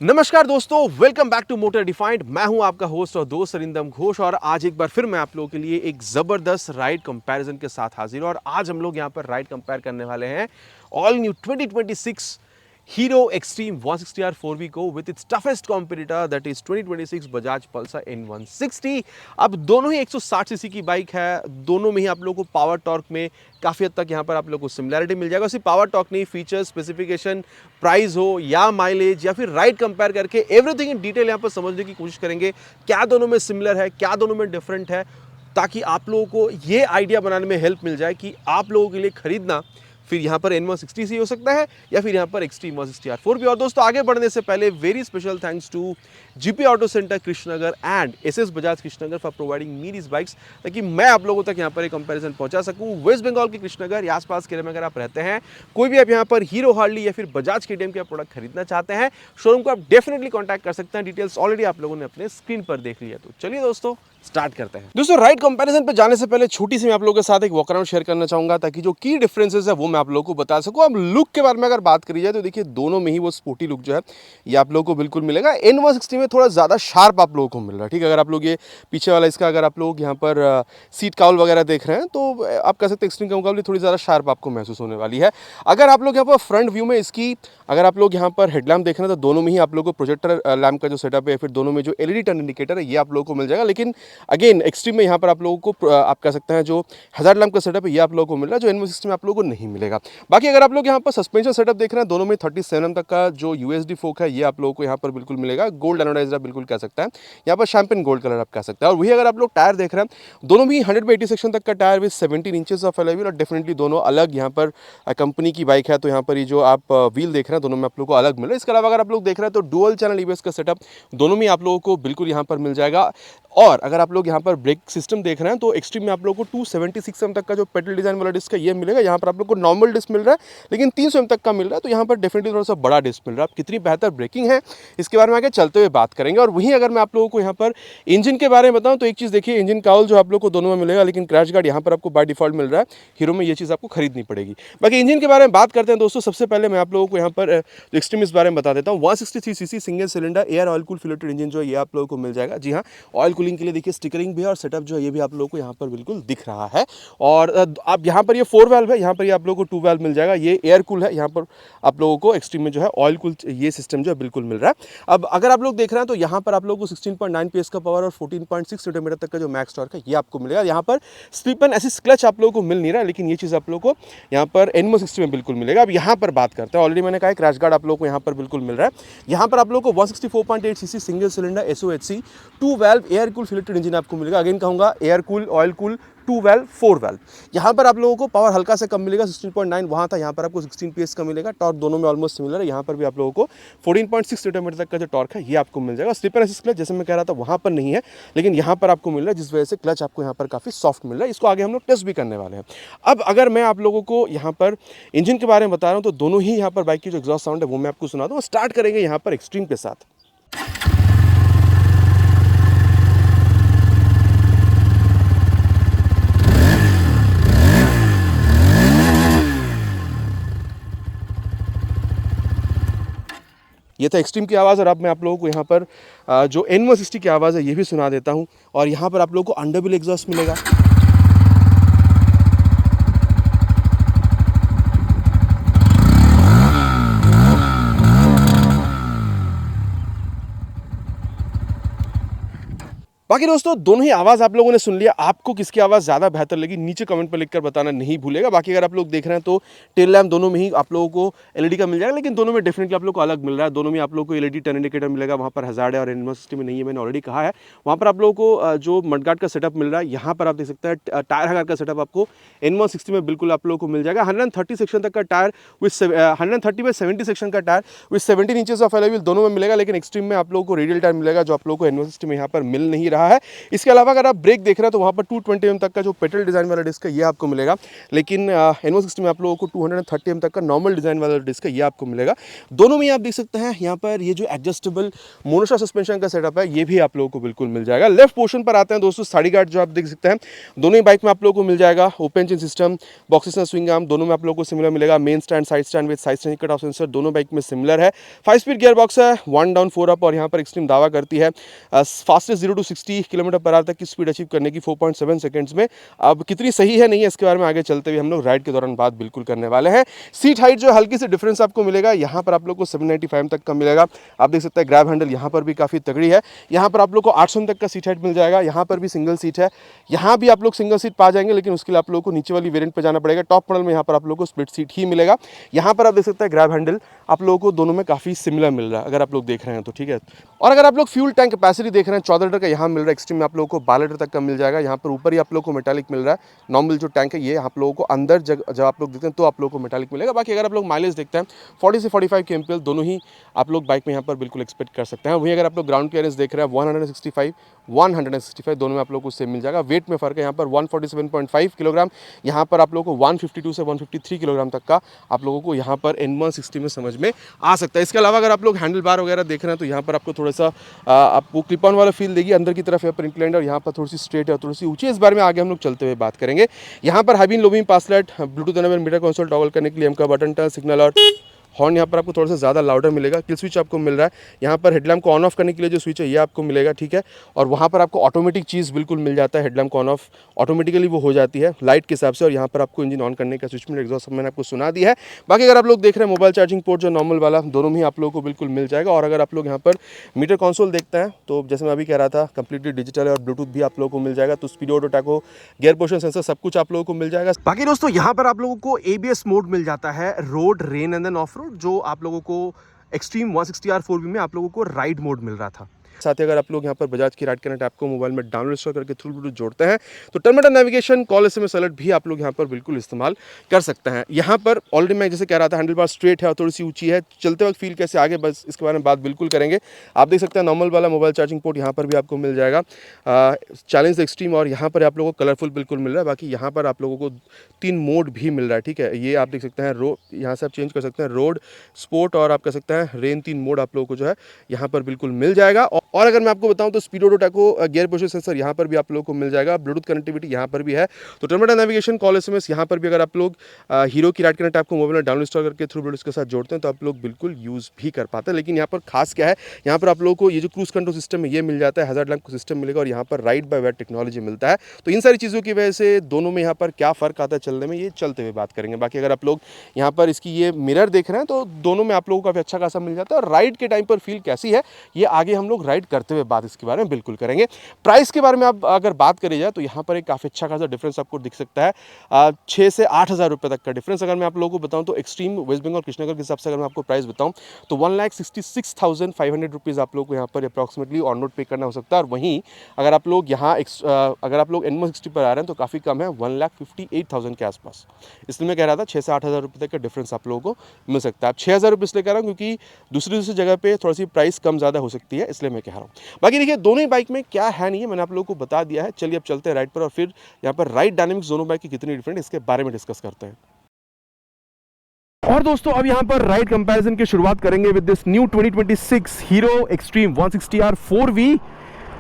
नमस्कार दोस्तों, welcome back to Motor Defined. मैं हूं आपका होस्ट और दोस्त अरिंदम घोष और आज एक बार फिर मैं आप लोगों के लिए एक जबरदस्त राइड कंपैरिजन के साथ हाजिर हूं। और आज हम लोग यहां पर राइड कंपेयर करने वाले हैं all new 2026 Hero Extreme 160R 4WD with its toughest competitor that is 2026 Bajaj Pulsar N160। अब दोनों ही 160 सीसी की बाइक है, दोनों में ही आप लोगों को पावर टॉर्क में काफ़ी हद तक यहाँ पर आप लोगों को सिमिलैरिटी मिल जाएगा। सिर्फ पावर टॉर्क नहीं, फीचर स्पेसिफिकेशन, प्राइस हो या माइलेज या फिर राइड कंपेयर करके एवरीथिंग इन डिटेल यहाँ पर समझने की कोशिश करेंगे। क्या दोनों में सिमिलर है, क्या दोनों में डिफरेंट है, ताकि आप लोगों को ये आइडिया बनाने में हेल्प मिल जाए कि आप लोगों के लिए खरीदना फिर यहाँ पर N160 से हो सकता है या फिर यहाँ पर एक्सट्रीम 160R 4 भी। और दोस्तों आगे बढ़ने से पहले very special thanks to GP auto centre Krishnanagar and SS Bajaj Krishnanagar for providing me this bikes, ताकि मैं आप लोगों तक यहाँ पर एक कंपैरिजन पहुंचा सकूं। वेस्ट बंगाल के कृष्णनगर या आसपास के में अगर आप रहते हैं, कोई भी आप यहाँ पर हीरो हार्ली या फिर बजाज केटीएम के प्रोडक्ट खरीदना चाहते हैं, शोरूम को आप डेफिनेटली कॉन्टैक्ट कर सकते हैं। डिटेल्स ऑलरेडी आप लोगों ने अपने स्क्रीन पर देख लिया। तो चलिए दोस्तों स्टार्ट करते हैं। दोस्तों राइड कंपैरिजन पे जाने से पहले छोटी सी मैं आप लोगों के साथ एक वॉक अराउंड शेयर करना चाहूंगा, ताकि जो की डिफरेंसेस है वो मैं आप लोगों को बता सकूं। अब लुक के बारे में अगर बात करी जाए तो देखिए दोनों में ही वो स्पोर्टी लुक जो है ये आप लोगों को बिल्कुल मिलेगा। N160 में थोड़ा ज़्यादा शार्प आप लोगों को मिल रहा है, ठीक है। अगर आप लोग ये पीछे वाला इसका अगर आप लोग यहाँ पर सीट काउल वगैरह देख रहे हैं तो आप कह सकते हैं एक्सट्रीम के मुकाबले थोड़ी ज़्यादा शार्प आपको महसूस होने वाली है। अगर आप लोग यहाँ पर फ्रंट व्यू में इसकी अगर आप लोग यहाँ पर हेडलैम्प देख रहे हैं तो दोनों में ही आप लोग को प्रोजेक्टर लैम्प का जो सेटअप है, फिर दोनों में जो एलईडी टर्न इंडिकेटर है ये आप लोगों को मिल जाएगा। लेकिन अगेन एक्सट्रीम में यहाँ पर आप लोगों को आप कह सकते हैं जो हज़ार लैम्प का सेटअप है ये आप लोगों को मिल रहा है, जो N160 में आप लोगों को नहीं मिलेगा। बाकी अगर आप लोग यहाँ पर सस्पेंशन सेटअप देख रहे हैं, दोनों में 37mm तक का जो यूएसडी फोक है ये आप लोगों को यहाँ पर बिल्कुल मिलेगा। गोल्ड एनोडाइज्ड आप बिल्कुल कह सकते हैं, यहाँ पर शैंपेन गोल्ड कलर आप कह सकते हैं। और वही अगर आप लोग टायर देख रहे हैं, दोनों भी 100/80 सेक्शन तक का tyre with 17 inches of alloy wheel, और डेफिनेटली दोनों अलग यहाँ पर कंपनी की बाइक है। तो यहाँ पर ये जो आप व्हील देख रहे हैं दोनों में आप लोग को अलग मिल रहा है। इसके अलावा अगर आप लोग देख रहे हैं तो डुअल चैनल ईबीएस का सेटअप दोनों में आप लोगों को बिल्कुल यहाँ पर मिल जाएगा। और अगर आप लोग यहाँ पर ब्रेक सिस्टम देख रहे हैं तो एक्सट्रीम में आप लोगों को 276mm तक का जो पेडल डिजाइन वाला डिस्क है ये मिलेगा। यहाँ पर आप लोग को नॉर्मल डिस्क मिल रहा है लेकिन 300mm तक का मिल रहा है, तो यहाँ पर डेफिनेटली थोड़ा सा बड़ा डिस्क मिल रहा है। अब कितनी बेहतर ब्रेकिंग है इसके बारे में आगे चलते हुए बात करेंगे। और वहीं अगर मैं आप लोगों को यहाँ पर इंजन के बारे में बताऊँ तो एक चीज़ देखिए, इंजन काउल जो आप लोग को दोनों में मिलेगा, लेकिन क्रैश गार्ड यहाँ पर आपको बाय डिफॉल्ट मिल रहा है। हीरो में ये चीज़ आपको खरीदनी पड़ेगी। बाकी इंजन के बारे में बात करते हैं दोस्तों, सबसे पहले मैं आप लोगों को यहाँ पर एक्सट्रीम इस बारे में बता देता हूँ। 163cc single cylinder air oil cool फिलेटेड इंजन जो है ये आप लोगों को मिल जाएगा। जी हाँ, ऑयल कूलिंग के लिए देखिए स्टिकरिंग भी है और सेटअप जो है ये भी आप लोगों को यहाँ पर बिल्कुल दिख रहा है। और आप यहाँ पर ये 4 वाल्व है, यहाँ पर ये आप लोगों को 2 वाल्व मिल जाएगा। ये एयर कूल है, यहाँ पर आप लोगों को एक्सट्रीम में जो है ऑयल कूल ये सिस्टम जो है बिल्कुल मिल रहा है। अब अगर आप लोग देख रहे हैं तो यहाँ पर आप लोगों को 16.9 PS का पावर और 14.6 न्यूटन तक का जो मैक्स टॉर्क है ये आपको मिलेगा। यहाँ पर स्लिप एंड असिस्ट क्लच आप लोगों को मिल नहीं रहा है, लेकिन ये चीज़ आप लोगों को यहाँ पर N160 में बिल्कुल मिलेगा। अब यहाँ पर बात करते हैं, ऑलरेडी मैंने कहा क्रैश गार्ड आप लोगों को यहाँ पर बिल्कुल मिल रहा है। यहाँ पर आप लोगों को 164.8cc single cylinder SOHC 2 valve air cool फिलेटेड इंजन आपको मिलेगा। अगेन कहूँगा air cool, oil cool, 2 valve, 4 valve. यहाँ पर आप लोगों को पावर हल्का से कम मिलेगा, 16.9 वहाँ था, यहाँ पर आपको 16 PS का मिलेगा। टॉर्क दोनों में ऑलमोस्ट सिमिलर है, यहाँ पर भी आप लोगों को 14.6 न्यूटन तक का जो टॉर्क है ये आपको मिल जाएगा। स्लिप एंड असिस्ट क्लच जैसे मैं कह रहा था वहाँ पर नहीं है, लेकिन यहाँ पर आपको मिल रहा है, जिस वजह से क्लच आपको यहाँ पर काफ़ी सॉफ्ट मिल रहा है। इसको आगे हम लोग टेस्ट भी करने वाले हैं। अब अगर मैं आप लोगों को यहाँ पर इंजन के बारे में बता रहा हूँ तो दोनों ही यहाँ पर बाइक की जो एग्जॉस्ट साउंड है वो मैं आपको सुना दूँ। स्टार्ट करेंगे यहाँ पर एक्सट्रीम के साथ। ये था एक्सट्रीम की आवाज़। और अब मैं आप लोगों को यहाँ पर जो N160 की आवाज़ है ये भी सुना देता हूँ। और यहाँ पर आप लोगों को अंडर व्हील एग्जॉस्ट मिलेगा। बाकी दोस्तों दोनों ही आवाज़ आप लोगों ने सुन लिया। आपको किसकी आवाज़ ज़्यादा बेहतर लगी नीचे कमेंट पर लिखकर बताना नहीं भूलेगा। बाकी अगर आप लोग देख रहे हैं तो टेल लैम्प दोनों में ही आप लोगों को एलईडी का मिल जाएगा, लेकिन दोनों में डेफिनेटली आप लोग को अलग मिल रहा है। दोनों में आप लोग को एलईडी टर्न इंडिकेटर मिलेगा, वहाँ पर हज़ार्ड है और N160 में नहीं है, मैंने ऑलरेडी कहा है। वहाँ पर आप लोगों को जो मडगार्ड का सेटअप मिल रहा है, यहाँ पर आप देख सकते हैं टायर हगार का सेटअप आपको N160 में बिल्कुल आप लोगों को मिल जाएगा। 130 सेक्शन तक का टायर विद 130/70 सेक्शन का tyre with 17 inches of alloy wheel दोनों में मिलेगा। लेकिन एक्सट्रीम में आप लोगों को रेडियल टायर मिलेगा जो आप लोगों को N160 में यहाँ पर मिल नहीं रहा। रहा है। इसके अलावा अगर आप ब्रेक देख रहे हैं तो वहाँ पर 220 mm तक का जो पेट्रोल डिज़ाइन वाला डिस्क है ये आपको मिलेगा, लेकिन N160 में आप लोगों को 230 mm तक का नॉर्मल डिज़ाइन वाला डिस्क है ये आपको मिलेगा। दोनों में आप देख सकते हैं यहाँ पर ये जो एडजस्टेबल मोनोशॉक सस्पेंशन का सेटअप है ये भी आप लोगों को बिल्कुल मिल जाएगा। लेफ्ट पोर्शन पर आते हैं दोस्तों, साइड गार्ड जो आप देख सकते हैं दोनों ही बाइक में आप लोगों को मिल जाएगा। Open chain system, boxes and swing arm दोनों में आप लोगों को सिमिलर मिलेगा। Main stand, side stand with side stand cut off sensor दोनों बाइक में सिमिलर है। 5 स्पीड गियर बॉक्स है, 1 डाउन 4 अप, और यहाँ पर एक्सट्रीम दावा करती है fastest 0 to 60 kilometre per hour तक की स्पीड अचीव करने की 4.7 सेकंड्स में। अब कितनी सही है नहीं है इसके बारे में आगे चलते हुए हम लोग राइड के दौरान बात बिल्कुल करने वाले हैं। सीट हाइट जो हल्की सी डिफरेंस आपको मिलेगा, यहाँ पर आप लोग को 795 तक का मिलेगा। आप देख सकते हैं ग्रैब हैंडल यहाँ पर भी काफ़ी तगड़ी है। यहाँ पर आप लोग को 800 तक का सीट हाइट मिल जाएगा। यहाँ पर भी सिंगल सीट है, यहाँ भी आप लोग सिंगल सीट पा जाएंगे, लेकिन उसके लिए आप लोग को नीचे वाली वेरिएंट पर जाना पड़ेगा। टॉप मॉडल में यहाँ पर आप लोग को स्प्लिट सीट ही मिलेगा। यहाँ पर आप देख सकते हैं ग्रैब हैंडल आप लोगों को दोनों में काफ़ी सिमिलर मिल रहा है अगर आप लोग देख रहे हैं तो, ठीक है। और अगर आप लोग फ्यूल टैंक कैपेसिटी देख रहे हैं 14 लीटर का यहाँ मिल रहा है। एक्सट्रीम में आप लोगों को 12 लीटर तक का मिल जाएगा। यहाँ पर ऊपर ही आप लोग को मेटालिक मिल रहा है। नॉर्मल जो टैंक है ये आप लोगों को अंदर जब आप लोग देखते हैं तो आप लोगों को मेटालिक मिलेगा। बाकी अगर आप लोग माइलेज देखते हैं 40 से 45 के एमपीएल दोनों ही आप लोग बाइक में यहाँ पर बिल्कुल एक्सपेक्ट कर सकते हैं। वहीं अगर आप लोग ग्राउंड क्लियरेंस देख रहे हैं 165 दोनों में आप लोग को सेम मिल जाएगा। वेट में फर्क है, यहाँ पर 147.5 किलोग्राम, यहाँ पर आप लोगों को 152 से 153 किलोग्राम तक का आप लोगों को यहाँ पर N160 में समझ में आ सकता है। इसके अलावा अगर आप लोग हैंडल बार वगैरह देख रहे हैं तो यहाँ पर आपको थोड़ा सा आपको क्लिप ऑन वाला फील देगी। अंदर की तरफ यहाँ पर इंक्लाइंड और यहाँ पर थोड़ी सी स्ट्रेट है, थोड़ी सी ऊंची। इस बारे में आगे हम लोग चलते हुए बात करेंगे। यहाँ पर high beam, low beam, pass light, Bluetooth enable, meter console toggle करने के लिए हमका बटन टच, सिग्नल और हॉर्न यहाँ पर आपको थोड़ा सा ज़्यादा लाउडर मिलेगा। किल स्विच आपको मिल रहा है। यहाँ पर हेडलैम्प को ऑन ऑफ करने के लिए जो स्विच है ये आपको मिलेगा, ठीक है। और वहाँ पर आपको ऑटोमेटिक चीज़ बिल्कुल मिल जाता है, हेडलैम्प को ऑन ऑफ ऑटोमेटिकली वो हो जाती है लाइट के हिसाब से। और यहाँ पर आपको इंजन ऑन करने का स्विच मिल, एग्जॉस्ट मैंने आपको सुना दिया है। बाकी अगर आप लोग देख रहे हैं मोबाइल चार्जिंग पोर्ट जो नॉर्मल वाला दोनों में आप लोगों को बिल्कुल मिल जाएगा। और अगर आप लोग यहाँ पर मीटर कंसोल देखते हैं तो जैसे मैं अभी कह रहा था कंप्लीटली डिजिटल है और ब्लूटूथ भी आप लोगों को मिल जाएगा। तो speedo, odo tacho, gear position sensor सब कुछ आप लोगों को मिल जाएगा। बाकी दोस्तों यहाँ पर आप लोगों को ABS मोड मिल जाता है, road, rain and then off road, जो आप लोगों को एक्सट्रीम 160R 4V में आप लोगों को राइड मोड मिल रहा था। साथ ही अगर आप लोग यहाँ पर बजाज की राइड करंट ऐप को मोबाइल में डाउनलोड इंस्टॉल करके थ्रू ब्लूटूथ जोड़ते हैं तो terminal navigation, call, SMS alert भी आप लोग यहाँ पर बिल्कुल इस्तेमाल कर सकते हैं। यहाँ पर ऑलरेडी मैं जैसे कह रहा था हैंडल बार स्ट्रेट है और थोड़ी सी ऊंची है, चलते वक्त फील कैसे आगे बस इसके बारे में बात बिल्कुल करेंगे। आप देख सकते हैं नॉर्मल वाला मोबाइल चार्जिंग पोर्ट यहाँ पर भी आपको मिल जाएगा, चैलेंज एक्सट्रीम, और यहाँ पर आप लोगों को कलरफुल बिल्कुल मिल रहा है। बाकी यहाँ पर आप लोगों को 3 मोड भी मिल रहा है, ठीक है। ये आप देख सकते हैं रोड, यहाँ से आप चेंज कर सकते हैं रोड, स्पोर्ट और आप कर सकते हैं रेन। 3 मोड आप लोगों को जो है यहाँ पर बिल्कुल मिल जाएगा। और अगर मैं आपको बताऊं तो speedo, odo tacho, gear position sensor यहाँ पर भी आप लोगों को मिल जाएगा। ब्लूटूथ कनेक्टिविटी यहाँ पर भी है। तो टर्मिनल नेविगेशन, कॉल, SMS यहाँ पर भी अगर आप लोग हीरो की राइड करंट ऐप को मोबाइल में डाउनलोड इंस्टॉल करके थ्रू ब्लूटूथ के साथ जोड़ते हैं तो आप लोग बिल्कुल यूज़ भी कर पाते हैं। लेकिन यहाँ पर खास क्या है, यहाँ पर आप लोगों को ये जो क्रूज कंट्रोल सिस्टम है ये मिल जाता है, हैजार्ड लैंप सिस्टम मिलेगा और यहाँ पर राइड बाय वायर टेक्नोलॉजी मिलता है। तो इन सारी चीज़ों की वजह से दोनों में यहाँ पर क्या फ़र्क आता है चलने में, ये चलते हुए बात करेंगे। बाकी अगर आप लोग यहाँ पर इसकी ये मिरर देख रहे हैं तो दोनों में आप लोगों को काफ़ी अच्छा खासा मिल जाता है। और राइड के टाइम पर फील कैसी है ये आगे हम लोग राइड करते हुए बात इसके बारे में बिल्कुल करेंगे। प्राइस के बारे में आप अगर बात करी जाए तो यहाँ पर एक काफ़ी अच्छा खासा डिफरेंस आपको दिख सकता है, 6 से 8 हज़ार रुपये तक का डिफरेंस। अगर मैं आप लोगों को बताऊँ तो एक्सट्रीम, वेस्ट बंगाल, कृष्णनगर के हिसाब से अगर मैं आपको प्राइस बताऊँ तो 1,66,500 रुपीज़ आप लोग को यहाँ पर अप्रॉक्सीमेटली ऑन रोड पे करना हो सकता है। और वहीं अगर आप लोग यहाँ अगर आप लोग N160 पर आ रहे हैं तो काफ़ी कम है, 1,58,000 के आसपास। इसलिए मैं कह रहा था 6 से 8 हज़ार रुपये तक का डिफरेंस आप लोगों को मिल सकता है। आप 6 हज़ार रुपये इसलिए कह रहा हूँ क्योंकि दूसरी जगह पे थोड़ी सी प्राइस कम ज़्यादा हो सकती है, इसलिए मैं कह रहा हूँ। बाकी देखिए दोनों ही बाइक में क्या है नहीं है मैंने आप लोगों को बता दिया है। चलिए अब चलते हैं राइड पर और फिर यहाँ पर राइड डायनामिक्स दोनों बाइक की कितनी डिफरेंट इसके बारे में डिस्कस करते हैं। और दोस्तों अब यहाँ पर राइड कंपैरिजन की शुरुआत करेंगे with this new 2026 hero extreme 160R 4V।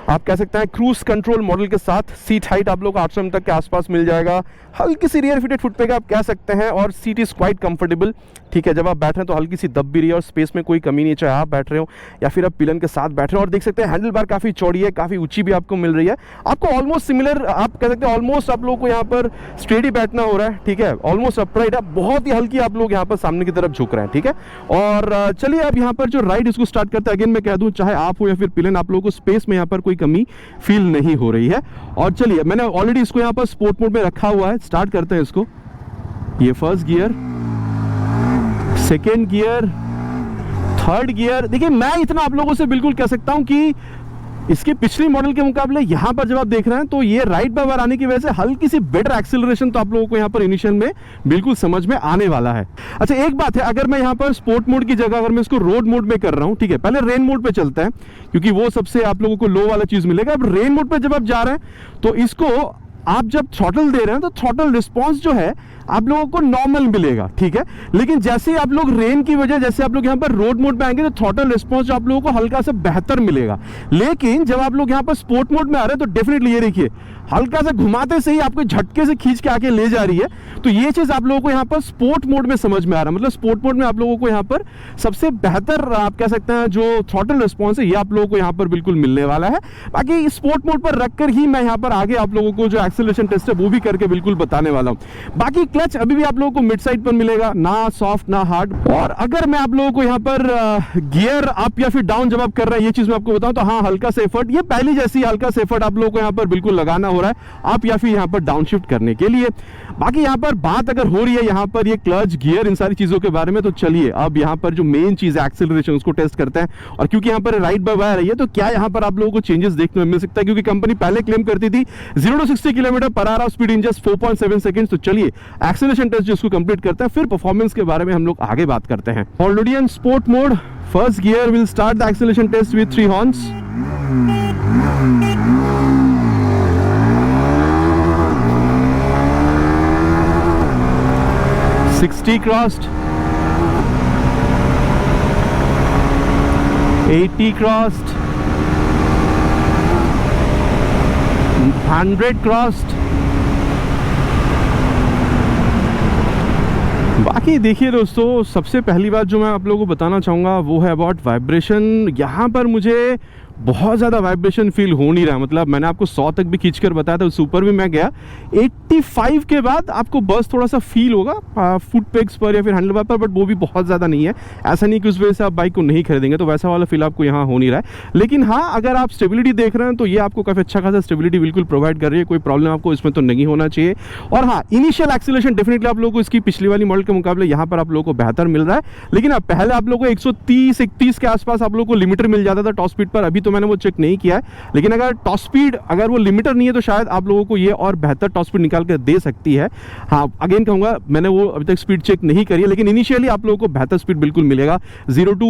आप कह सकते हैं क्रूज कंट्रोल मॉडल के साथ। सीट हाइट आप लोग को 800 तक के आसपास मिल जाएगा। हल्की सी रियर फिटेड फुट पे का आप कह सकते हैं और सीट इज़ क्वाइट कंफर्टेबल, ठीक है। जब आप बैठ रहे हैं तो हल्की सी दब भी रही है और स्पेस में कोई कमी नहीं है, चाहे आप बैठ रहे हो या फिर आप पिलन के साथ बैठ रहे हो। और देख सकते हैं हैंडल बार काफ़ी चौड़ी है, काफ़ी ऊंची भी आपको मिल रही है। आपको ऑलमोस्ट सिमिलर, आप कह सकते हैं ऑलमोस्ट आप लोगों को यहाँ पर स्ट्रेट ही बैठना हो रहा है, ठीक है। ऑलमोस्ट अपराइट है, बहुत ही हल्की आप लोग यहाँ पर सामने की तरफ झुक रहे हैं, ठीक है। और चलिए अब यहाँ पर जो राइड इसको स्टार्ट करते हैं, अगेन मैं कह दूँ चाहे आप हो या फिर पिलन, आप लोगों को स्पेस में यहाँ पर कोई कमी फील नहीं हो रही है। और चलिए मैंने ऑलरेडी इसको यहाँ पर स्पोर्ट मोड में रखा हुआ है, स्टार्ट करते हैं इसको। ये first gear, second gear, third gear. देखिए मैं इतना आप लोगों से बिल्कुल कह सकता हूं कि इसकी पिछली मॉडल के मुकाबले यहाँ पर जब आप देख रहे हैं तो ये राइट पावर आने की वजह से हल्की सी बेटर एक्सेलरेशन तो आप लोगों को यहाँ पर इनिशियल में बिल्कुल समझ में आने वाला है। अच्छा एक बात है, अगर मैं यहाँ पर स्पोर्ट मोड की जगह अगर मैं इसको रोड मोड में कर रहा हूँ, ठीक है, पहले रेन मोड पे चलते हैं क्योंकि वो सबसे आप लोगों को लो वाला चीज मिलेगा। अब रेन मोड पे जब आप जा रहे हैं तो इसको आप जब थ्रॉटल दे रहे हैं तो थ्रॉटल रिस्पॉन्स जो है आप लोगों को नॉर्मल मिलेगा, ठीक है। लेकिन जैसे ही आप लोग रेन की वजह जैसे आप लोग यहाँ पर रोड मोड में आएंगे तो थ्रॉटल रिस्पॉन्स जो आप लोगों को हल्का सा बेहतर मिलेगा। लेकिन जब आप लोग यहाँ पर स्पोर्ट मोड में आ रहे हैं तो डेफिनेटली ये देखिए हल्का सा घुमाते से ही आपको झटके से खींच के आके ले जा रही है। तो ये चीज आप लोगों को यहाँ पर स्पोर्ट मोड में समझ में आ रहा है, मतलब स्पोर्ट मोड में आप लोगों को यहाँ पर सबसे बेहतर आप कह सकते हैं जो थ्रॉटल रिस्पॉन्स है ये आप लोगों को यहाँ पर बिल्कुल मिलने वाला है। बाकी स्पोर्ट मोड पर रखकर ही मैं यहाँ पर आगे आप लोगों को जो एक्सेलरेशन टेस्ट है वो भी करके बिल्कुल बताने वाला हूँ। बाकी क्लच अभी भी आप लोगों को मिड साइड पर मिलेगा, ना सॉफ्ट ना हार्ड। और अगर मैं आप लोगों को यहाँ पर गियर अप या फिर डाउन जब आप कर रहे हैं ये चीज मैं आपको बताऊं तो हाँ हल्का सा एफर्ट, ये पहली जैसी हल्का सा एफर्ट आप लोगों को यहाँ पर बिल्कुल लगाना हो रहा है अप या फिर यहाँ पर डाउन शिफ्ट करने के लिए। बाकी यहाँ पर बात अगर हो रही है यहाँ पर ये क्लच गियर इन सारी चीजों के बारे में, तो चलिए अब यहाँ पर जो मेन चीज है एक्सेलरेशन उसको टेस्ट करते हैं। और क्योंकि यहाँ पर राइट बाय वायर है तो क्या यहाँ पर आप लोगों को चेंजेस देखने में मिल सकता है, क्योंकि कंपनी पहले क्लेम करती थी 0 to 60 km/h speed in just 4.7 seconds. तो चलिए एक्सेलरेशन टेस्ट जो इसको कंप्लीट करते हैं फिर परफॉर्मेंस के बारे में हम लोग आगे बात करते हैं। Already in sport mode first gear will start the acceleration test with 3 horns. $60 crossed, $80 crossed, $100 crossed। बाकी देखिए दोस्तों, सबसे पहली बात जो मैं आप लोगों को बताना चाहूँगा वो है अबाउट वाइब्रेशन। यहाँ पर मुझे बहुत ज़्यादा वाइब्रेशन फील हो नहीं रहा, मतलब मैंने आपको 100 तक भी खींचकर बताया था, सुपर भी मैं गया 85 के बाद आपको बस थोड़ा सा फील होगा फुट पेग्स पर या फिर हैंडल बार पर, बट वो भी बहुत ज़्यादा नहीं है। ऐसा नहीं कि उस वजह से आप बाइक को नहीं खरीदेंगे तो वैसा वाला फील आपको यहाँ हो नहीं रहा है। लेकिन हाँ, अगर आप स्टेबिलिटी देख रहे हैं तो ये आपको काफ़ी अच्छा खासा स्टेबिलिटी बिल्कुल प्रोवाइड कर रही है, कोई प्रॉब्लम आपको इसमें तो नहीं होना चाहिए। और हाँ, इनिशियल एक्सेलरेशन डेफिनेटली आप लोगों को इसकी पिछली वाली मॉडल के मुकाबले यहाँ पर आप लोगों को बेहतर मिल रहा है। लेकिन अब पहले आप लोगों को 130-131 के आसपास आप लोगों को लिमिटर मिल जाता था टॉप स्पीड पर, अभी तो मैंने वो चेक नहीं किया है। लेकिन अगर टॉप स्पीड अगर वो लिमिटर नहीं है तो शायद आप लोगों को ये और बेहतर टॉप स्पीड निकाल कर दे सकती है। हाँ, अगेन कहूंगा मैंने वो अभी तक स्पीड चेक नहीं करी है, लेकिन इनिशियली आप लोगों को बेहतर स्पीड बिल्कुल मिलेगा। 0 to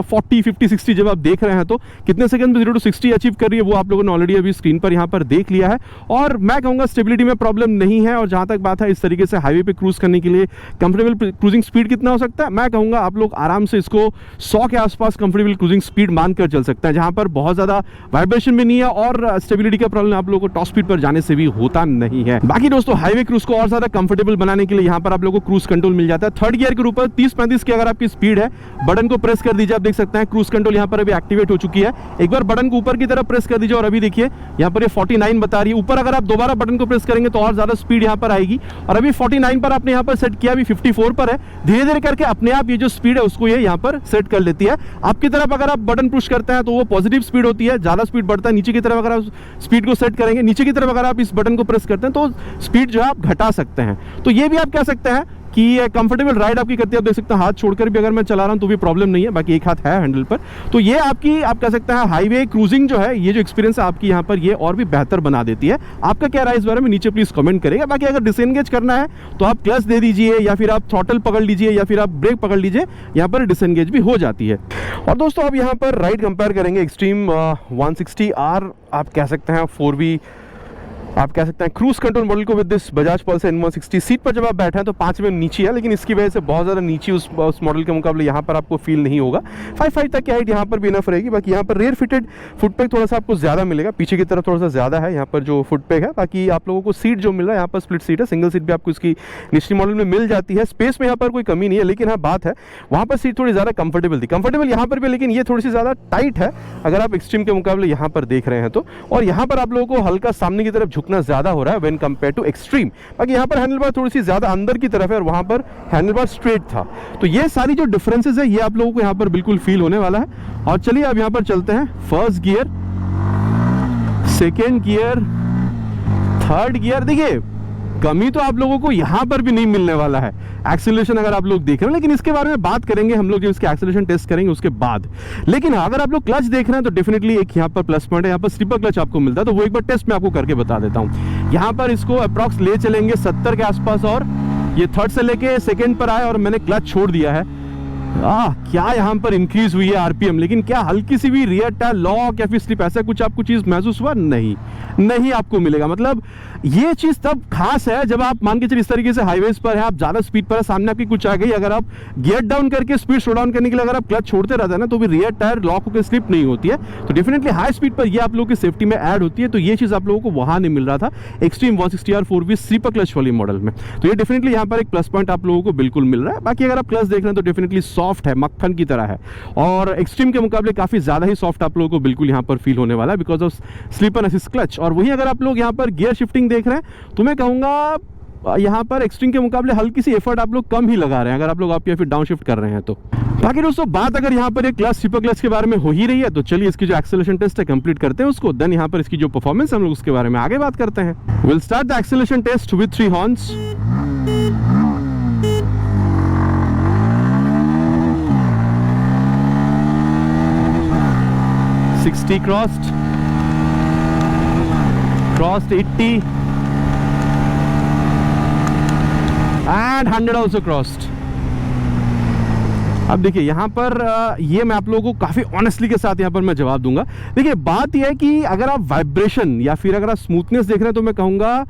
40, 50, 60 जब आप देख रहे हैं तो कितने सेकंड में 0 to 60 अचीव कर रही है वो आप लोगों ने ऑलरेडी अभी स्क्रीन पर यहाँ पर देख लिया है। और मैं कहूँगा स्टेबिलिटी में प्रॉब्लम नहीं है। और जहाँ तक बात है इस तरीके से हाईवे पे क्रूज करने के लिए कंफर्टेबल क्रूजिंग स्पीड कितना हो सकता है, मैं कहूँगा आप लोग आराम से इसको 100 के आसपास कंफर्टेबल क्रूजिंग स्पीड मानकर चल सकते हैं, जहाँ पर बहुत ज़्यादा वाइब्रेशन भी नहीं है और स्टेबिलिटी का प्रॉब्लम आप लोगों को टॉप स्पीड पर जाने से भी होता नहीं है। बाकी दोस्तों, हाईवे क्रूज को और ज्यादा कंफर्टेबल बनाने के लिए यहाँ पर आप लोगों को क्रूज कंट्रोल मिल जाता है। थर्ड गियर के ऊपर 30-35 की अगर आपकी स्पीड है, बटन को प्रेस कर दीजिए, आप देख सकते हैं क्रूज कंट्रोल यहाँ पर अभी एक्टिवेट हो चुकी है। एक बार बटन को ऊपर की तरफ प्रेस कर दीजिए और अभी देखिए यहाँ पर 49 बता रही है। ऊपर अगर आप दोबारा बटन को प्रेस करेंगे तो और ज्यादा स्पीड यहाँ पर आएगी। और अभी 49 पर आपने यहाँ पर सेट किया, अभी 54 पर है। धीरे धीरे करके अपने आप ये जो स्पीड है उसको ये यहाँ पर सेट कर लेती है। आपकी तरफ अगर आप बटन पुश करते हैं तो वो पॉजिटिव स्पीड होती है, ज्यादा स्पीड बढ़ता है। नीचे की तरफ अगर आप स्पीड को सेट करेंगे, नीचे की तरफ अगर आप इस बटन को प्रेस करते हैं तो स्पीड जो है आप घटा सकते हैं। तो ये भी आप कह सकते हैं कि ये कंफर्टेबल राइड आपकी करती है। आप देख सकते हैं हाथ छोड़कर भी अगर मैं चला रहा हूं तो भी प्रॉब्लम नहीं है, बाकी एक हाथ है हैंडल पर। तो ये आपकी आप कह सकते हैं हाईवे क्रूजिंग जो है, ये जो एक्सपीरियंस है आपकी यहाँ पर ये और भी बेहतर बना देती है। आपका क्या राय इस बारे में नीचे प्लीज कमेंट करेगा। बाकी अगर डिसएंगेज करना है तो आप क्लच दे दीजिए या फिर आप थ्रॉटल पकड़ लीजिए या फिर आप ब्रेक पकड़ लीजिए, यहाँ पर डिसएंगेज भी हो जाती है। और दोस्तों, अब यहाँ पर राइड कंपेयर करेंगे एक्सट्रीम 160R, आप कह सकते हैं 4V, आप कह सकते हैं क्रूज कंट्रोल मॉडल को with this Bajaj Pulsar N160। Seat पर जब आप बैठे हैं तो 5 में नीचे है, लेकिन इसकी वजह से बहुत ज़्यादा नीचे उस मॉडल के मुकाबले यहाँ पर आपको फील नहीं होगा। 5.5 तक की हाइट यहाँ पर भी इनफ रहेगी। बाकी यहाँ पर रेयर फिटेड फुट पैक थोड़ा सा आपको ज़्यादा मिलेगा, पीछे की तरफ थोड़ा सा ज़्यादा है यहाँ पर जो फुट पैक है। बाकी आप लोगों को सीट जो मिल रहा है यहाँ पर स्प्लिट सीट है, सिंगल सीट भी आपको इसकी निचली मॉडल में मिल जाती है। स्पेस में यहाँ पर कोई कमी नहीं है, लेकिन हाँ बात है वहाँ पर सीट थोड़ी ज़्यादा कंफर्टेबल थी। कंफर्टेबल यहाँ पर भी, लेकिन ये थोड़ी सी ज़्यादा टाइट है अगर आप एक्सट्रीम के मुकाबले यहाँ पर देख रहे हैं तो। और यहाँ पर आप लोगों को हल्का सामने की तरफ झुकना ज़्यादा हो रहा है व्हेन कंपेयर टू एक्सट्रीम। बाकी यहाँ पर हैंडल बार थोड़ी सी ज्यादा अंदर की तरफ है और वहां पर हैंडल बार स्ट्रेट था। तो ये सारी जो डिफरेंसेस है ये आप लोगों को यहाँ पर बिल्कुल फील होने वाला है। और चलिए अब यहाँ पर चलते हैं first gear, second gear, third gear. देखिए कमी तो आप लोगों को यहाँ पर भी नहीं मिलने वाला है एक्सेलरेशन अगर आप लोग देख रहे हैं, लेकिन इसके बारे में बात करेंगे हम लोग जब इसके एक्सेलरेशन टेस्ट करेंगे उसके बाद। लेकिन अगर आप लोग क्लच देख रहे हैं तो डेफिनेटली एक यहाँ पर प्लस पॉइंट है, यहाँ पर स्लीपर क्लच आपको मिलता है, तो वो एक बार टेस्ट में आपको करके बता देता हूँ। यहाँ पर इसको अप्रॉक्स ले चलेंगे 70 के आसपास और ये थर्ड से लेके सेकेंड पर आए और मैंने क्लच छोड़ दिया है। क्या यहाँ पर इंक्रीज हुई है आरपीएम, लेकिन क्या हल्की सी भी रियर टायर लॉक या फिर स्लिप ऐसा कुछ आपको चीज महसूस हुआ? नहीं आपको मिलेगा। मतलब ये चीज तब खास है जब आप मान के चलिए इस तरीके से हाईवेज पर है, आप ज्यादा स्पीड पर है, सामने आपकी कुछ आ गई, अगर आप गियर डाउन करके स्पीड स्लो डाउन करने के लिए अगर आप क्लच छोड़ते रहते हैं ना, तो भी रियर टायर लॉक होकर स्लिप नहीं होती है। तो डेफिनेटली हाई स्पीड पर ये आप लोगों की सेफ्टी में ऐड होती है। तो ये चीज आप लोगों को वहां नहीं मिल रहा था extreme 160R 4V slipper clutch वाली मॉडल में। तो ये डेफिनेटली यहाँ पर एक प्लस पॉइंट आप लोगों को बिल्कुल मिल रहा है। बाकी अगर आप क्लच देख रहे हैं तो डेफिनेटली सॉफ्ट है, मक्खन की तरह है, और एक्सट्रीम के मुकाबले काफी ज्यादा ही सॉफ्ट आप लोगों को बिल्कुल यहाँ पर फील होने वाला है because of slipper assist clutch. और वहीं अगर आप लोग यहाँ पर गियर शिफ्टिंग देख रहे हैं तो मैं कहूंगा यहाँ पर एक्सट्रीम के मुकाबले हल्की सी एफर्ट आप लोग कम ही लगा रहे हैं अगर आप लोग आप या फिर डाउन शिफ्ट कर रहे हैं तो। बाकी दोस्तों बात अगर यहाँ पर एक क्लच स्लीपर क्लच के बारे में हो ही रही है तो चलिए इसकी जो एक्सेलरेशन टेस्ट है कंप्लीट करते हैं उसको, देन यहाँ पर इसकी जो परफॉर्मेंस हम लोग उसके बारे में आगे बात करते हैं। Will start the acceleration test with 3 horns. crossed 80 and 100 also crossed। अब देखिए यहाँ पर ये मैं आप लोगों को काफ़ी ऑनेस्टली के साथ यहाँ पर मैं जवाब दूंगा। देखिए बात यह है कि अगर आप वाइब्रेशन या फिर अगर आप स्मूथनेस देख रहे हैं तो मैं कहूँगा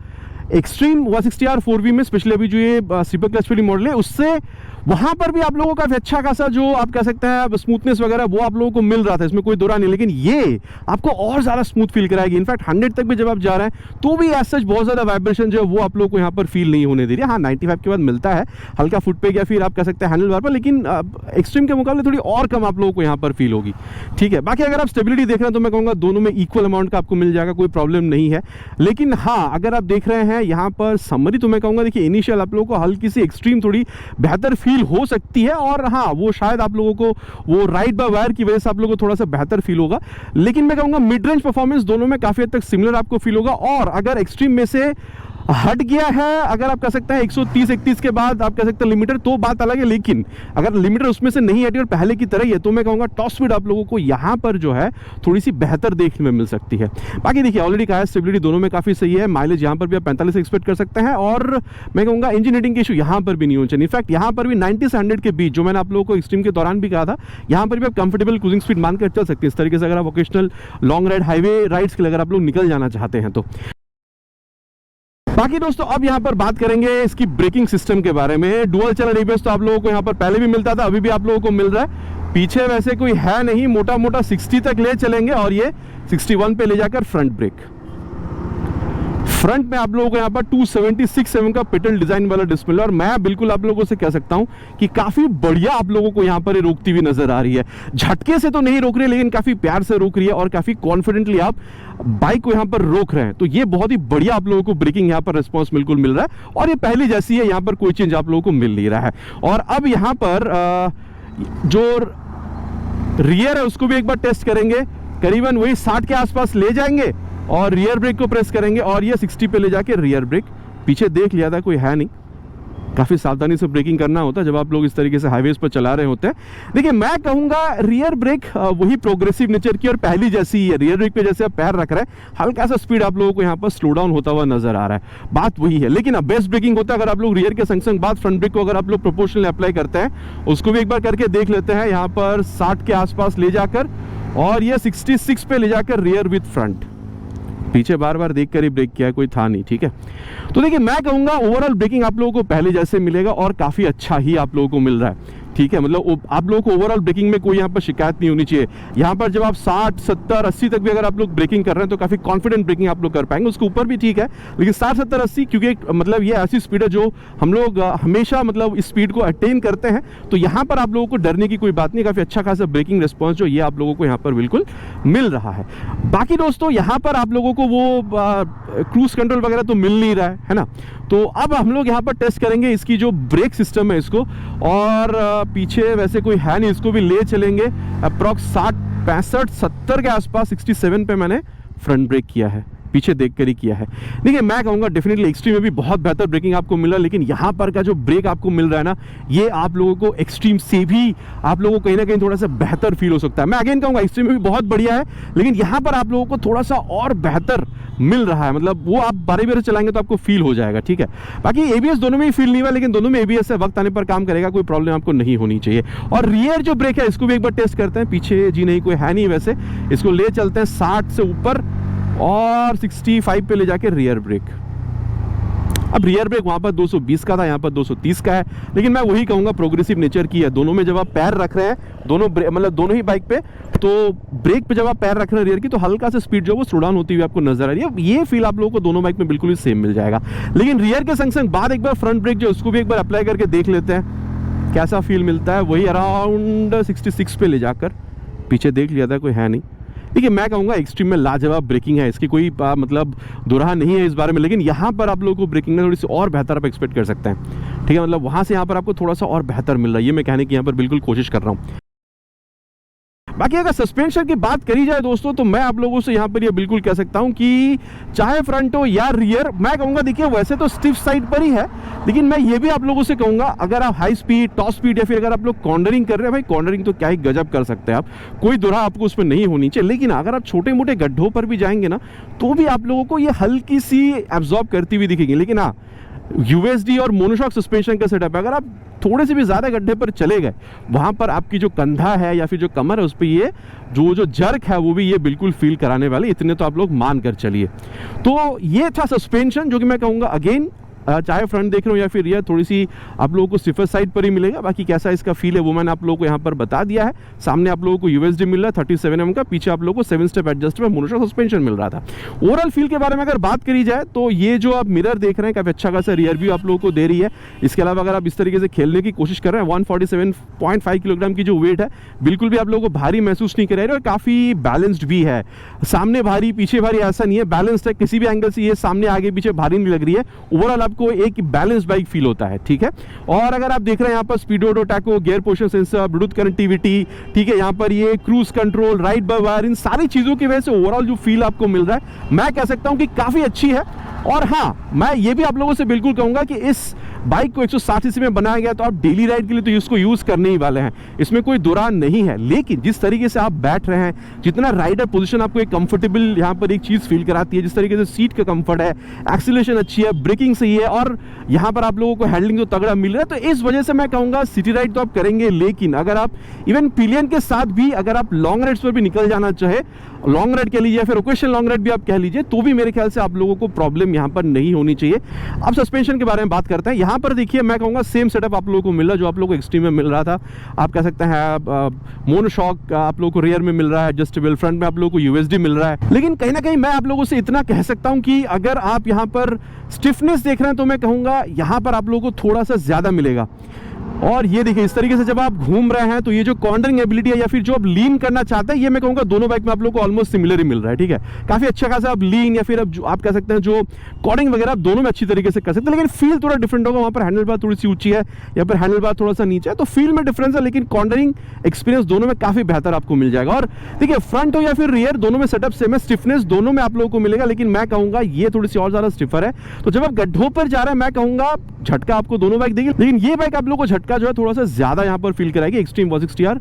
एक्सट्रीम 160R 4V में स्पेशली अभी जो ये स्लीपर क्लच वाली मॉडल है उससे वहां पर भी आप लोगों का अच्छा खासा जो आप कह सकते हैं स्मूथनेस वगैरह वो आप लोगों को मिल रहा था, इसमें कोई दौरा नहीं। लेकिन ये आपको और ज्यादा स्मूथ फील कराएगी। इनफैक्ट 100 तक भी जब आप जा रहे हैं तो भी एज सच बहुत ज्यादा वाइब्रेशन जो है वो आप लोगों को यहाँ पर फील नहीं होने दे रही है। हाँ 95 के बाद मिलता है हल्का फुट पे या फिर आप कह सकते हैं हैंडल बार पर, लेकिन एक्सट्रीम के मुकाबले थोड़ी और कम आप लोगों को यहाँ पर फील होगी। ठीक है, बाकी अगर आप स्टेबिलिटी देख रहे हैं तो मैं कहूँगा दोनों में इक्वल अमाउंट का आपको मिल जाएगा, कोई प्रॉब्लम नहीं है। लेकिन हाँ अगर आप देख रहे हैं यहाँ पर समरी तो मैं कहूँगा देखिए इनिशियल आप लोगों को हल्की सी एक्सट्रीम थोड़ी बेहतर फील हो सकती है, और हाँ वो शायद आप लोगों को वो राइड बाय वायर की वजह से आप लोगों को थोड़ा सा बेहतर फील होगा। लेकिन मैं कहूँगा मिड रेंज परफॉर्मेंस दोनों में काफी हद तक सिमिलर आपको फील होगा। और अगर एक्सट्रीम में से हट गया है अगर आप कह सकते हैं 130-31 के बाद आप कह सकते हैं लिमिटर तो बात अलग है, लेकिन अगर लिमिटर उसमें से नहीं हटी और पहले की तरह ही है तो मैं कहूँगा टॉप स्पीड आप लोगों को यहाँ पर जो है थोड़ी सी बेहतर देखने में मिल सकती है। बाकी देखिए ऑलरेडी कहा है स्टेबिलिटी दोनों में काफी सही है, माइलेज यहाँ पर भी आप 45 से एक्सपेक्ट कर सकते हैं, और मैं कहूँगा इंजन हीटिंग के इशू यहाँ पर भी नहीं होना चाहिए। इनफैक्ट यहाँ पर भी 90 से 100 के बीच जो मैंने आप लोगों को एक्सट्रीम के दौरान भी कहा था, यहाँ पर भी आप कंफर्टेबल क्रूजिंग स्पीड मानकर चल सकते हैं इस तरीके से अगर आप vocational long ride highway rides के लिए अगर आप लोग निकल जाना चाहते हैं तो। बाकी दोस्तों अब यहाँ पर बात करेंगे इसकी ब्रेकिंग सिस्टम के बारे में। डुअल चैनल एबीएस तो आप लोगों को यहाँ पर पहले भी मिलता था, अभी भी आप लोगों को मिल रहा है। पीछे वैसे कोई है नहीं, मोटा मोटा 60 तक ले चलेंगे और ये 61 पे ले जाकर फ्रंट ब्रेक। फ्रंट में आप लोगों को यहाँ पर 276 mm का पेटल डिजाइन वाला डिस्प्ले, और मैं बिल्कुल आप लोगों से कह सकता हूँ कि काफी बढ़िया आप लोगों को यहाँ पर रोकती हुई नजर आ रही है। झटके से तो नहीं रोक रही है लेकिन काफी प्यार से रोक रही है और काफी कॉन्फिडेंटली आप बाइक को यहाँ पर रोक रहे हैं। तो ये बहुत ही बढ़िया आप लोगों को ब्रेकिंग यहाँ पर रिस्पॉन्स बिल्कुल मिल रहा है, और ये पहली जैसी है, यहाँ पर कोई चेंज आप लोगों को मिल नहीं रहा है। और अब यहाँ पर जो रियर है उसको भी एक बार टेस्ट करेंगे, करीबन वही 60 के आसपास ले जाएंगे और रियर ब्रेक को प्रेस करेंगे और ये 60 पे ले जाके रियर ब्रेक। पीछे देख लिया था कोई है नहीं, काफी सावधानी से ब्रेकिंग करना होता है जब आप लोग इस तरीके से हाईवेज पर चला रहे होते हैं। देखिए मैं कहूंगा रियर ब्रेक वही प्रोग्रेसिव नेचर की और पहली जैसी ही है। रियर ब्रेक पे जैसे आप पैर रख रहे हैं हल्का सा स्पीड आप लोगों को यहाँ पर स्लो डाउन होता हुआ नजर आ रहा है, बात वही है। लेकिन अब बेस्ट ब्रेकिंग होता है अगर आप लोग रियर के संग संग बाद फ्रंट ब्रेक को अगर आप लोग प्रोपोर्शनल अप्लाई करते हैं, उसको भी एक बार करके देख लेते हैं। यहाँ पर 60 के आसपास ले जाकर और ये 66 पे ले जाकर रियर विथ फ्रंट। पीछे बार बार देखकर ही ब्रेक किया, कोई था नहीं। ठीक है, तो देखिए मैं कहूंगा ओवरऑल ब्रेकिंग आप लोगों को पहले जैसे मिलेगा और काफी अच्छा ही आप लोगों को मिल रहा है। ठीक है, मतलब आप लोगों को ओवरऑल ब्रेकिंग में कोई यहाँ पर शिकायत नहीं होनी चाहिए। यहाँ पर जब आप 60, 70, 80 तक भी अगर आप लोग ब्रेकिंग कर रहे हैं तो काफी कॉन्फिडेंट ब्रेकिंग आप लोग कर पाएंगे। उसके ऊपर भी ठीक है, लेकिन 60, 70, 80 क्योंकि मतलब ये ऐसी स्पीड है जो हम लोग हमेशा मतलब इस स्पीड को अटेन करते हैं, तो यहाँ पर आप लोगों को डरने की कोई बात नहीं। काफी अच्छा खासा ब्रेकिंग रिस्पॉन्स जो ये आप लोगों को यहाँ पर बिल्कुल मिल रहा है। बाकी दोस्तों यहाँ पर आप लोगों को वो क्रूज कंट्रोल वगैरह तो मिल नहीं रहा है ना। तो अब हम लोग यहाँ पर टेस्ट करेंगे इसकी जो ब्रेक सिस्टम है इसको, और पीछे वैसे कोई है नहीं, इसको भी ले चलेंगे अप्रॉक्स 60, 65, 70 के आसपास। 67 पे मैंने फ्रंट ब्रेक किया है। पीछे देख कर ही किया है। देखिए मैं कहूँगा डेफिनेटली एक्सट्रीम में भी बहुत बेहतर ब्रेकिंग आपको मिला, लेकिन यहाँ पर का जो ब्रेक आपको मिल रहा है ना, ये आप लोगों को एक्सट्रीम से भी आप लोगों को कहीं ना कहीं थोड़ा सा बेहतर फील हो सकता है। मैं अगेन कहूँगा एक्सट्रीम में भी बहुत बढ़िया है, लेकिन यहाँ पर आप लोगों को थोड़ा सा और बेहतर मिल रहा है। मतलब वो आप बारी बारी चलाएंगे तो आपको फील हो जाएगा, ठीक है। बाकी एबीएस दोनों में ही फील नहीं हुआ, लेकिन दोनों में एबीएस से वक्त आने पर काम करेगा, कोई प्रॉब्लम आपको नहीं होनी चाहिए। और रियर जो ब्रेक है इसको भी एक बार टेस्ट करते हैं। पीछे जी नहीं कोई है नहीं, वैसे इसको ले चलते हैं 60 से ऊपर और 65 पे ले जाके रियर ब्रेक। अब रियर ब्रेक वहाँ पर 220 का था, यहाँ पर 230 का है, लेकिन मैं वही कहूँगा प्रोग्रेसिव नेचर की है। दोनों में जब आप पैर रख रहे हैं, दोनों मतलब दोनों ही बाइक पे, तो ब्रेक पे जब आप पैर रख रहे हैं रियर की, तो हल्का सा स्पीड जो है वो स्लो डाउन होती हुई आपको नजर आ रही है। ये फील आप लोगों को दोनों बाइक में बिल्कुल ही सेम मिल जाएगा। लेकिन रियर के संग संग बाद एक बार फ्रंट ब्रेक जो उसको भी एक बार अप्लाई करके देख लेते हैं कैसा फील मिलता है। वही अराउंड 66 पे ले जाकर, पीछे देख लिया था कोई है नहीं। देखिए मैं कहूँगा एक्सट्रीम में लाजवाब ब्रेकिंग है, इसकी कोई मतलब दुराहा नहीं है इस बारे में, लेकिन यहाँ पर आप लोगों को ब्रेकिंग में थोड़ी सी और बेहतर आप एक्सपेक्ट कर सकते हैं, ठीक है। मतलब वहाँ से यहाँ पर आपको थोड़ा सा और बेहतर मिल रहा है, ये मैं कहने की यहाँ पर बिल्कुल कोशिश कर रहा हूँ। बाकी अगर सस्पेंशन की बात करी जाए दोस्तों, तो मैं आप लोगों से यहाँ पर ये बिल्कुल कह सकता हूँ कि चाहे फ्रंट हो या रियर, मैं कहूँगा देखिए वैसे तो स्टिफ साइड पर ही है, लेकिन मैं ये भी आप लोगों से कहूँगा अगर आप हाई स्पीड, टॉप स्पीड या फिर अगर आप लोग कॉर्नरिंग कर रहे हैं, भाई कॉर्नरिंग तो क्या ही गजब कर सकते हैं आप, कोई दुराहा आपको उसमें नहीं होनी चाहिए। लेकिन अगर आप छोटे मोटे गड्ढों पर भी जाएंगे ना, तो भी आप लोगों को ये हल्की सी एब्जॉर्ब करती हुई दिखेगी। लेकिन हाँ, यूएसडी और मोनोशॉक सस्पेंशन का सेटअप है, अगर आप थोड़े से भी ज़्यादा गड्ढे पर चले गए, वहाँ पर आपकी जो कंधा है या फिर जो कमर है उस पर ये जो जर्क है वो भी ये बिल्कुल फील कराने वाले, इतने तो आप लोग मान कर चलिए। तो ये था सस्पेंशन, जो कि मैं कहूँगा अगेन चाहे फ्रंट देख रहे हो या फिर रियर, थोड़ी सी आप लोगों को स्टिफर साइड पर ही मिलेगा। बाकी कैसा इसका फील है वो मैंने आप लोगों को यहाँ पर बता दिया है। सामने आप लोगों को यूएसडी मिल रहा है 37mm का, पीछे आप लोगों को 7 स्टेप एडजस्ट में मोनोशॉक सस्पेंशन मिल रहा था। ओवरऑल फील के बारे में अगर बात करी जाए तो ये जो आप मिरर देख रहे हैं काफ़ी अच्छा खासा रियर व्यू आप लोगों को दे रही है। इसके अलावा अगर आप इस तरीके से खेलने की कोशिश कर रहे हैं, 147.5 किलोग्राम की जो वेट है बिल्कुल भी आप लोगों को भारी महसूस नहीं कर रहे और काफ़ी बैलेंस्ड भी है। सामने भारी पीछे भारी ऐसा नहीं है, बैलेंस्ड है, किसी भी एंगल से ये सामने आगे पीछे भारी नहीं लग रही है। ओवरऑल आपको एक बैलेंस बाइक फील होता है, ठीक है। और अगर आप देख रहे हैं यहाँ पर speedo odo tacho, gear position sensor, Bluetooth connectivity, ठीक है, यहाँ पर ये cruise control, ride by wire, इन सारी चीजों की वजह से ओवरऑल जो फील आपको मिल रहा है मैं कह सकता हूं कि काफी अच्छी है। और हाँ, मैं ये भी आप लोगों से बिल्कुल कहूंगा कि इस बाइक को 160 सीसी में बनाया गया तो आप डेली राइड के लिए तो इसको यूज करने ही वाले हैं, इसमें कोई दुरान नहीं है। लेकिन जिस तरीके से आप बैठ रहे हैं, जितना राइडर पोजीशन आपको एक कंफर्टेबल यहाँ पर एक चीज फील कराती है, जिस तरीके से सीट का कंफर्ट है, एक्सीलरेशन अच्छी है, ब्रेकिंग सही है और यहाँ पर आप लोगों को हैंडलिंग तो तगड़ा मिल रहा है, तो इस वजह से मैं कहूँगा सिटी राइड तो आप करेंगे। लेकिन अगर आप इवन पिलियन के साथ भी अगर आप लॉन्ग राइड्स पर भी निकल जाना चाहे, लॉन्ग राइड कह लीजिए या फिर ओकेशनल लॉन्ग राइड भी आप कह लीजिए, तो भी मेरे ख्याल से आप लोगों को प्रॉब्लम यहाँ पर नहीं होनी चाहिए। अब सस्पेंशन के बारे में बात करते हैं। यहाँ पर देखिए मैं कहूँगा सेम सेटअप आप लोगों को मिल रहा है जो आप लोगों को एक्सट्रीम में मिल रहा था। आप कह सकते हैं मोनोशॉक आप लोगों को रियर में मिल रहा है, एडजस्टेबल फ्रंट में आप लोगों को यूएसडी मिल रहा है। लेकिन कहीं ना कहीं मैं आप लोगों से इतना कह सकता हूँ कि अगर आप यहाँ पर स्टिफनेस देख रहे हैं तो मैं कहूँगा यहाँ पर आप लोगों को थोड़ा सा ज़्यादा मिलेगा। और ये देखिए इस तरीके से जब आप घूम रहे हैं तो ये जो कॉर्नरिंग एबिलिटी है या फिर जो आप लीन करना चाहते हैं, ये मैं कहूँगा दोनों बाइक में आप लोग को ऑलमोस्ट सिमिलर ही मिल रहा है, ठीक है। काफ़ी अच्छा खासा आप लीन या फिर आप कह सकते हैं जो कॉर्निंग वगैरह आप दोनों में अच्छी तरीके से कर सकते हैं। लेकिन फील थोड़ा डिफरेंट होगा, वहाँ पर हैंडल बार थोड़ी सी ऊंची है, या फिर हैंडल बार थोड़ा सा नीचे है, तो फील में डिफरेंस है। लेकिन कॉर्नरिंग एक्सपीरियंस दोनों में काफ़ी बेहतर आपको मिल जाएगा। और देखिए फ्रंट हो या फिर रियर, दोनों में सेटअप सेम है, स्टिफनेस दोनों में आप लोगों को मिलेगा। लेकिन मैं कहूँगा ये थोड़ी सी और ज़्यादा स्टिफर है, तो जब आप गड्ढों पर जा रहे हैं मैं कहूँगा झटका आपको दोनों बाइक देगी। लेकिन ये बाइक आप लोगों को झटका जो है थोड़ा सा ज़्यादा यहाँ पर फील कराएगी extreme 160R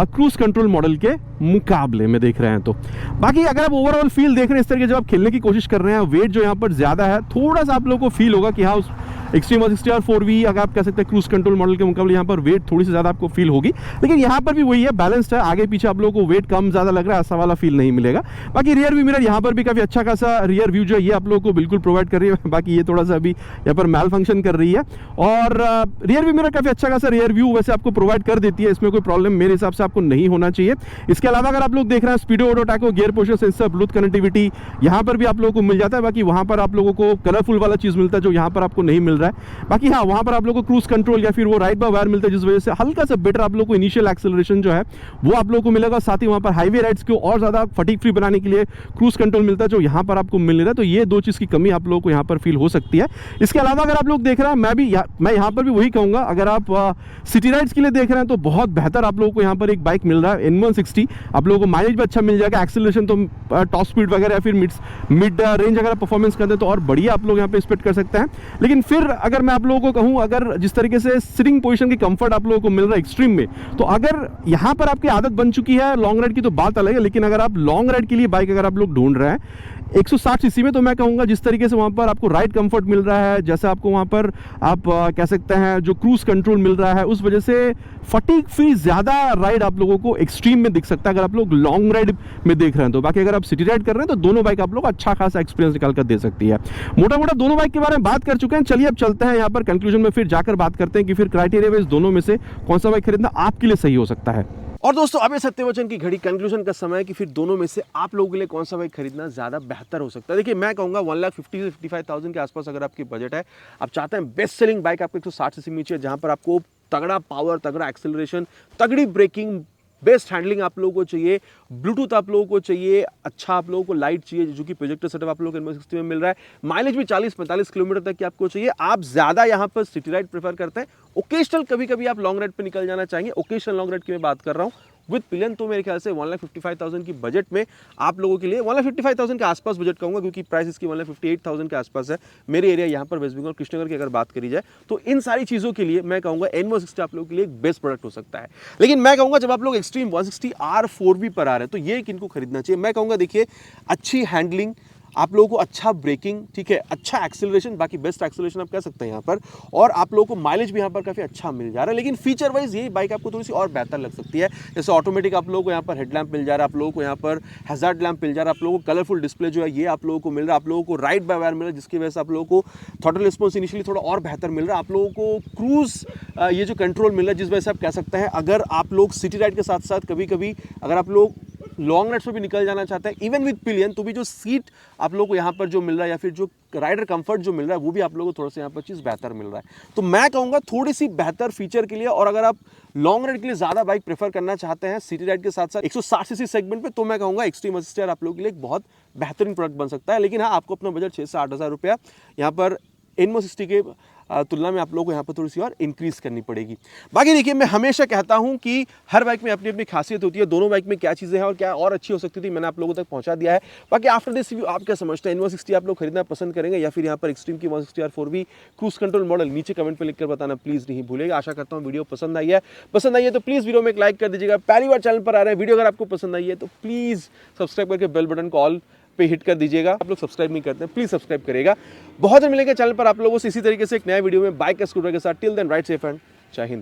cruise control model के मुकाबले में देख रहे हैं तो। बाकी अगर आप ओवरऑल फील देख रहे हैं इस तरीके जब आप खेलने की कोशिश कर रहे हैं, वेट जो यहाँ पर ज़्यादा है, थोड़ा सा आप लोगों को फील होगा कि हाँ उस एक्सट्रीम 160R 4V अगर आप कह सकते हैं क्रूज कंट्रोल मॉडल के मुकाबले यहाँ पर वेट थोड़ी सी ज़्यादा आपको फील होगी। लेकिन यहाँ पर भी वही है, बैलेंस्ड है, आगे पीछे आप लोगों को वेट कम ज़्यादा लग रहा है ऐसा वाला फील नहीं मिलेगा। बाकी रियर व्यू मिरर यहाँ पर भी काफ़ी अच्छा खासा रियर व्यू जो है ये आप लोगों को बिल्कुल प्रोवाइड कर रही है। बाकी ये थोड़ा सा अभी यहाँ पर मैल फंक्शन कर रही है। और रियर व्यू मिरर काफ़ी अच्छा खासा रियर व्यू वैसे आपको प्रोवाइड कर देती है, इसमें कोई प्रॉब्लम मेरे हिसाब से आपको नहीं होना चाहिए। इसके अलावा अगर आप लोग देख रहे हैं speedo odo tacho, gear position sensor, Bluetooth connectivity यहाँ पर भी आप लोगों को मिल जाता है। बाकी वहाँ पर आप लोगों को कलरफुल वाला चीज़ मिलता है जो यहाँ पर आपको नहीं मिल रहा है। बाकी हाँ, वहाँ पर आप लोगों को क्रूज कंट्रोल या फिर वो राइड बाय वायर मिलता है, जिस वजह से हल्का सा बेटर आप लोगों को इनिशियल एक्सेलरेशन जो है वो आप लोगों को मिलेगा। साथ ही वहाँ पर हाईवे राइड्स को और ज़्यादा फटीग फ्री बनाने के लिए क्रूज कंट्रोल मिलता है, जो यहाँ पर आपको मिल रहा है। तो ये दो चीज़ की कमी आप लोगों को यहाँ पर फील हो सकती है। इसके अलावा अगर आप लोग देख रहे हैं, मैं यहाँ पर भी वही कहूँगा, अगर आप सिटी राइड्स के लिए देख रहे हैं तो बहुत बेहतर आप लोगों को यहाँ पर एक बाइक मिल रहा है N160। आप लोगों को माइलेज भी अच्छा मिल जाएगा, एक्सेलरेशन तो टॉप स्पीड वगैरह या फिर मिड रेंज अगर परफॉर्मेंस करते हैं तो और बढ़िया आप लोग यहाँ पे एक्सपेक्ट कर सकते हैं। लेकिन फिर अगर मैं आप लोगों को कहूँ, अगर जिस तरीके से सिटिंग पोजीशन की कंफर्ट आप लोगों को मिल रहा है एक्सट्रीम में, तो अगर यहाँ पर आपकी आदत बन चुकी है लॉन्ग राइड की तो बात अलग है। लेकिन अगर आप लॉन्ग राइड के लिए बाइक अगर आप लोग ढूंढ रहे हैं 160 सीसी में, तो मैं कहूँगा जिस तरीके से वहाँ पर आपको राइड कंफर्ट मिल रहा है, जैसे आपको वहाँ पर आप कह सकते हैं जो क्रूज कंट्रोल मिल रहा है, उस वजह से फटीग फ्री ज़्यादा राइड आप लोगों को एक्सट्रीम में दिख सकता है अगर आप लोग लॉन्ग राइड में देख रहे हैं तो। बाकी अगर आप सिटी राइड कर रहे हैं तो दोनों बाइक आप लोग अच्छा खासा एक्सपीरियंस निकाल कर दे सकती है। मोटा मोटा दोनों बाइक के बारे में बात कर चुके हैं। चलिए अब चलते हैं यहाँ पर कंक्लूजन में, फिर जाकर बात करते हैं कि फिर क्राइटेरिया में इस दोनों में से कौन सा बाइक खरीदना आपके लिए सही हो सकता है। और दोस्तों अब ये सत्यवचन की घड़ी कंक्लूजन का समय है कि फिर दोनों में से आप लोगों के लिए कौन सा बाइक खरीदना ज़्यादा बेहतर हो सकता है। देखिए मैं कहूँगा 1,50,000 से 55,000 के आसपास अगर आपकी बजट है, आप चाहते हैं बेस्ट सेलिंग बाइक आपको 160 सीसी में चाहिए, जहाँ पर आपको तगड़ा पावर, तगड़ा एक्सेलरेशन, तगड़ी ब्रेकिंग, बेस्ट हैंडलिंग आप लोगों को चाहिए, ब्लूटूथ आप लोगों को चाहिए, अच्छा आप लोगों को लाइट चाहिए, जो कि प्रोजेक्टर सेटअप आप लोगों को N160 में मिल रहा है, माइलेज भी 40-45 किलोमीटर तक की आपको चाहिए। आप ज़्यादा यहाँ पर सिटी राइड प्रेफर करते हैं, ओकेशनल कभी कभी आप लॉन्ग राइड पे निकल जाना चाहेंगे, ओकेशनल लॉन्ग राइड की मैं बात कर रहा हूँ विद पिलियन, तो मेरे ख्याल से 1,55,000 की बजट में आप लोगों के लिए 1,55,000 के आसपास बजट कहूँगा, क्योंकि प्राइस इसकी 1,58,000 के आसपास है मेरे एरिया यहाँ पर वेस्ट बंगाल कृष्णनगर की अगर बात करी जाए। तो इन सारी चीज़ों के लिए मैं कहूँगा N160 आप लोगों के लिए एक बेस्ट प्रोडक्ट हो सकता है। लेकिन मैं कहूँगा जब आप लोग एक्सट्रीम 160 R4V पर आ रहे हैं तो ये किनको खरीदना चाहिए। मैं कहूँगा देखिए, अच्छी हैंडलिंग आप लोगों को, अच्छा ब्रेकिंग, ठीक है, अच्छा एक्सेलरेशन, बाकी बेस्ट एक्सेलरेशन आप कह सकते हैं यहाँ पर, और आप लोगों को माइलेज भी यहाँ पर काफ़ी अच्छा मिल जा रहा है। लेकिन फीचर वाइज ये बाइक आपको थोड़ी सी और बेहतर लग सकती है। जैसे ऑटोमेटिक आप लोगों को यहाँ पर हेडलैम्प मिल जा रहा है, आप लोगों को यहाँ पर हैजार्ड लैम्प मिल जा रहा है, आप लोगों को कलरफुल डिस्प्ले जो है ये आप लोगों को मिल रहा है, आप लोगों को राइड बाय वायर मिल रहा है, जिसकी वजह से आप लोगों को थ्रॉटल रिस्पॉन्स इनिशियली थोड़ा और बेहतर मिल रहा है, आप लोगों को क्रूज ये जो कंट्रोल मिल रहा है, जिस वजह से आप कह सकते हैं अगर आप लोग सिटी राइड के साथ साथ कभी कभी अगर आप लोग लॉन्ग राइड्स पे भी निकल जाना चाहते हैं इवन विद पिलियन, तो भी जो सीट आप लोगों को यहाँ पर जो मिल रहा है या फिर जो राइडर कंफर्ट जो मिल रहा है वो भी आप लोगों को थोड़ा सा यहाँ पर चीज़ बेहतर मिल रहा है। तो मैं कहूँगा थोड़ी सी बेहतर फीचर के लिए, और अगर आप लॉन्ग राइड के लिए ज़्यादा बाइक प्रेफर करना चाहते हैं सिटी राइड के साथ साथ 160 सीसी सेगमेंट पे, तो मैं कहूँगा एक्सट्रीम असिस्टर आप लोगों के लिए एक बहुत बेहतरीन प्रोडक्ट बन सकता है। लेकिन हाँ, आपको अपना बजट 6 से 8 हज़ार रुपया यहाँ पर N160 के तुलना में आप लोगों को यहाँ पर थोड़ी सी और इंक्रीज़ करनी पड़ेगी। बाकी देखिए, मैं हमेशा कहता हूँ कि हर बाइक में अपनी अपनी खासियत होती है, दोनों बाइक में क्या चीज़ें हैं और क्या और अच्छी हो सकती थी मैंने आप लोगों तक पहुँचा दिया है। बाकी आफ्टर दिस रिव्यू आप क्या समझते हैं, N160 आप लोग खरीदना पसंद करेंगे या फिर यहाँ पर एक्सट्रीम की 160 R4V क्रूज कंट्रोल मॉडल, नीचे कमेंट पर लिखकर बताना प्लीज़ नहीं भूलेगा। आशा करता हूँ वीडियो पसंद आई है तो प्लीज़ वीडियो में एक लाइक कर दीजिएगा। पहली बार चैनल पर आ रहे हैं, वीडियो अगर आपको पसंद आई है तो प्लीज़ सब्सक्राइब करके बेल बटन को ऑल पे हिट कर दीजिएगा। आप लोग सब्सक्राइब नहीं करते हैं, प्लीज सब्सक्राइब करिएगा। बहुत जल्द मिलेंगे चैनल पर आप लोगों से इसी तरीके से एक नया वीडियो में बाइक या स्कूटर के साथ। Till then ride safe and जय हिंद।